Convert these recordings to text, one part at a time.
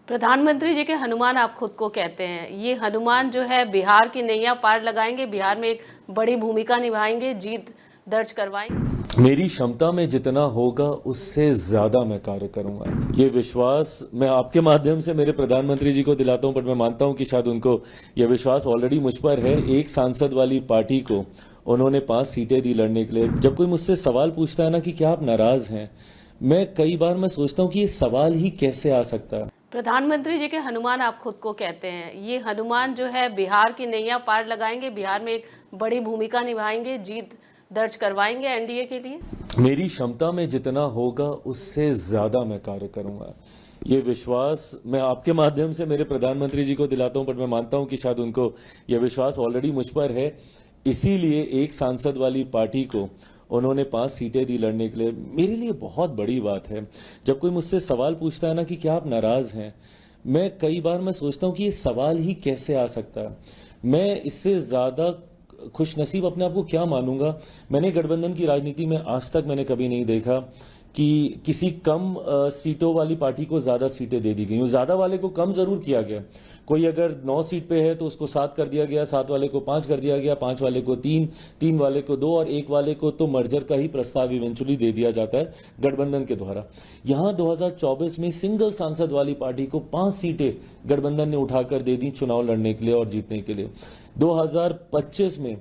प्रधानमंत्री जी के हनुमान आप खुद को कहते हैं। ये हनुमान जो है बिहार की नैया पार लगाएंगे, बिहार में एक बड़ी भूमिका निभाएंगे, जीत दर्ज करवाएंगे। मेरी क्षमता में जितना होगा उससे ज्यादा मैं कार्य करूंगा। ये विश्वास मैं आपके माध्यम से मेरे प्रधानमंत्री जी को दिलाता हूं, पर मैं मानता हूं कि शायद उनको यह विश्वास ऑलरेडी मुझ पर है। एक सांसद वाली पार्टी को उन्होंने 5 सीटें दी लड़ने के लिए। जब कोई मुझसे सवाल पूछता है ना कि क्या आप नाराज हैं, मैं कई बार मैं सोचता हूं कि ये सवाल ही कैसे आ सकता है। प्रधानमंत्री जी के हनुमान आप खुद को कहते हैं। ये हनुमान जो है बिहार की नैया पार लगाएंगे, बिहार में एक बड़ी भूमिका निभाएंगे, जीत दर्ज करवाएंगे एनडीए के लिए। मेरी क्षमता में जितना होगा उससे ज्यादा मैं कार्य करूंगा। ये विश्वास मैं आपके माध्यम से मेरे प्रधानमंत्री जी को दिलाता हूं, पर मैं मानता हूं कि शायद उनको यह विश्वास ऑलरेडी मुझ पर है। इसीलिए एक सांसद वाली पार्टी को उन्होंने 5 सीटें दी लड़ने के लिए। मेरे लिए बहुत बड़ी बात है। जब कोई मुझसे सवाल पूछता है ना कि क्या आप नाराज हैं, मैं कई बार मैं सोचता हूं कि ये सवाल ही कैसे आ सकता है। मैं इससे ज्यादा खुशनसीब अपने आप को क्या मानूंगा। मैंने गठबंधन की राजनीति में आज तक मैंने कभी नहीं देखा कि किसी कम सीटों वाली पार्टी को ज्यादा सीटें दे दी गई। ज्यादा वाले को कम जरूर किया गया। कोई अगर 9 सीट पे है तो उसको 7 कर दिया गया, 7 वाले को 5 कर दिया गया, 5 वाले को 3, 3 वाले को 2 और 1 वाले को तो मर्जर का ही प्रस्ताव इवेंचुअली दे दिया जाता है गठबंधन के द्वारा। यहां 2024 में सिंगल सांसद वाली पार्टी को 5 सीटें गठबंधन ने उठाकर दे दी चुनाव लड़ने के लिए और जीतने के लिए। 2025 में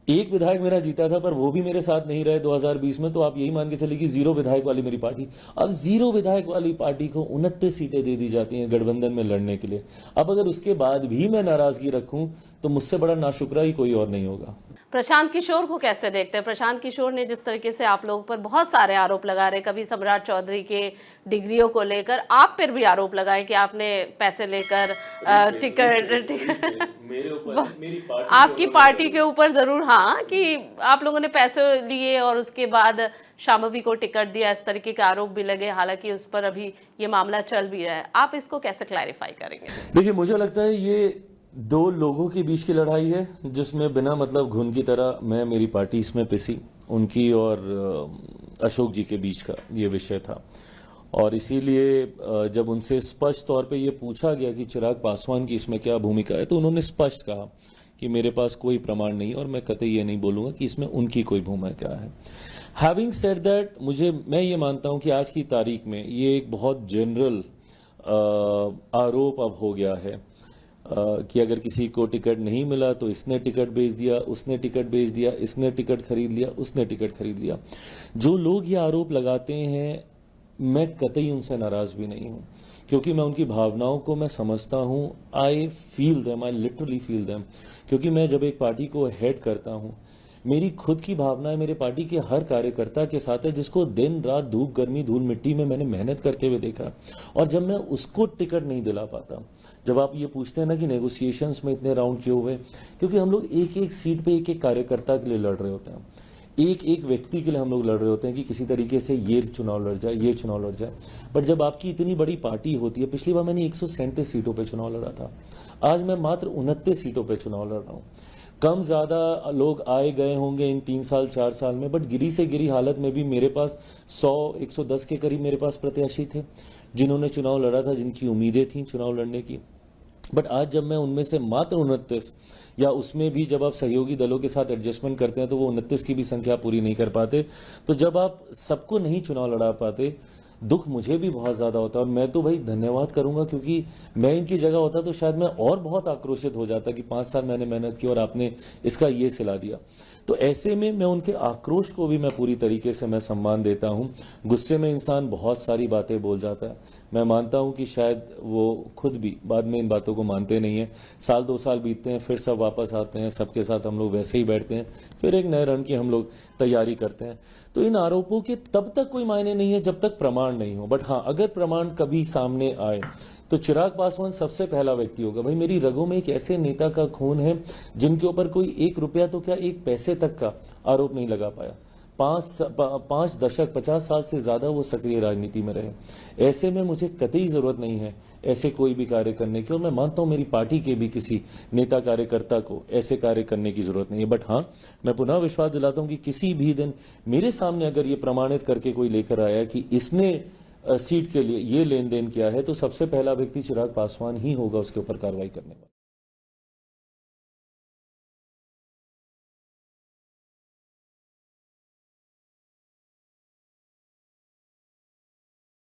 एक विधायक मेरा जीता था, पर वो भी मेरे साथ नहीं रहे 2020 में। तो आप यही मान के चलिए कि 0 विधायक वाली मेरी पार्टी। अब 0 विधायक वाली पार्टी को 29 सीटें दे दी जाती हैं गठबंधन में लड़ने के लिए। अब अगर उसके बाद भी मैं नाराजगी रखूं तो मुझसे बड़ा नाशुक्रा ही कोई और नहीं होगा। प्रशांत किशोर को कैसे देखते हैं? प्रशांत किशोर ने जिस तरीके से आप लोगों पर बहुत सारे आरोप लगा रहे, कभी सम्राट चौधरी के डिग्रियों को लेकर, आप पर भी आरोप लगाए कि आपने पैसे लेकर टिकट मेरे ऊपर आपकी पार्टी के ऊपर जरूर, हाँ, कि आप लोगों ने पैसे लिए और उसके बाद शांभवी को टिकट दिया, इस तरीके के आरोप भी लगे। हालांकि उस पर अभी ये मामला चल भी रहा है। आप इसको कैसे क्लैरिफाई करेंगे? देखिए, मुझे लगता है ये 2 लोगों के बीच की लड़ाई है, जिसमें बिना मतलब घुन की तरह मेरी पार्टी इसमें पिसी। उनकी और अशोक जी के बीच का ये विषय था। और इसीलिए जब उनसे स्पष्ट तौर पे ये पूछा गया कि चिराग पासवान की इसमें क्या भूमिका है, तो उन्होंने स्पष्ट कहा कि मेरे पास कोई प्रमाण नहीं और मैं कतई ये नहीं बोलूंगा कि इसमें उनकी कोई भूमिका है। हैविंग सेड दैट, मैं ये मानता हूं कि आज की तारीख में ये एक बहुत जनरल आरोप अब हो गया है कि अगर किसी को टिकट नहीं मिला तो इसने टिकट बेच दिया, उसने टिकट बेच दिया, इसने टिकट खरीद लिया, उसने टिकट खरीद लिया। जो लोग ये आरोप लगाते हैं, मैं कतई उनसे नाराज भी नहीं हूं, क्योंकि मैं उनकी भावनाओं को मैं समझता हूं। I feel them, I literally feel them. क्योंकि मैं जब एक पार्टी को हेड करता हूं, मेरी खुद की भावनाएं मेरे पार्टी के हर कार्यकर्ता के साथ है, जिसको दिन रात धूप गर्मी धूल मिट्टी में मैंने मेहनत करते हुए देखा। और जब मैं उसको टिकट नहीं दिला पाता, जब आप ये पूछते हैं ना कि नेगोशिएशंस में इतने राउंड क्यों हुए, क्योंकि हम लोग एक एक सीट पे एक एक कार्यकर्ता के लिए लड़ रहे होते हैं, एक एक व्यक्ति के लिए हम लोग लड़ रहे होते हैं कि किसी तरीके से ये चुनाव लड़ जाए, ये चुनाव लड़ जाए। बट जब आपकी इतनी बड़ी पार्टी होती है, पिछली बार मैंने 137 सीटों पे चुनाव लड़ा था, आज मैं मात्र 29 सीटों पे चुनाव लड़ रहा हूं। कम ज्यादा लोग आए गए होंगे इन 3 साल 4 साल में, बट गिरी से गिरी हालत में भी मेरे पास 100-110 के करीब मेरे पास प्रत्याशी थे जिन्होंने चुनाव लड़ा था, जिनकी उम्मीदें थी चुनाव लड़ने की। बट आज जब मैं उनमें से मात्र 29, या उसमें भी जब आप सहयोगी दलों के साथ एडजस्टमेंट करते हैं तो वो 29 की भी संख्या पूरी नहीं कर पाते, तो जब आप सबको नहीं चुनाव लड़ा पाते, दुख मुझे भी बहुत ज्यादा होता है। और मैं तो भाई धन्यवाद करूंगा, क्योंकि मैं इनकी जगह होता तो शायद मैं और बहुत आक्रोशित हो जाता कि 5 साल मैंने मेहनत की और आपने इसका ये सिला दिया। तो ऐसे में मैं उनके आक्रोश को भी मैं पूरी तरीके से मैं सम्मान देता हूं। गुस्से में इंसान बहुत सारी बातें बोल जाता है। मैं मानता हूं कि शायद वो खुद भी बाद में इन बातों को मानते नहीं है। 1-2 साल बीतते हैं, फिर सब वापस आते हैं, सबके साथ हम लोग वैसे ही बैठते हैं, फिर एक नए रन की हम लोग तैयारी करते हैं। तो इन आरोपों के तब तक कोई मायने नहीं है जब तक प्रमाण नहीं हो। बट हाँ, अगर प्रमाण कभी सामने आए तो चिराग पासवान सबसे पहला व्यक्ति होगा। भाई, मेरी रगों में एक ऐसे नेता का खून है जिनके ऊपर कोई 1 रुपया तो क्या 1 पैसे तक का आरोप नहीं लगा पाया। 5 दशक 50 साल से ज्यादा वो सक्रिय राजनीति में रहे। ऐसे में मुझे कतई जरूरत नहीं है ऐसे कोई भी कार्य करने की, और मैं मानता हूं मेरी पार्टी के भी किसी नेता कार्यकर्ता को ऐसे कार्य करने की जरूरत नहीं है। बट हाँ, मैं पुनः विश्वास दिलाता हूं कि किसी भी दिन मेरे सामने अगर ये प्रमाणित करके कोई लेकर आया कि इसने सीट के लिए ये लेन देन किया है, तो सबसे पहला व्यक्ति चिराग पासवान ही होगा उसके ऊपर कार्रवाई करने वाला।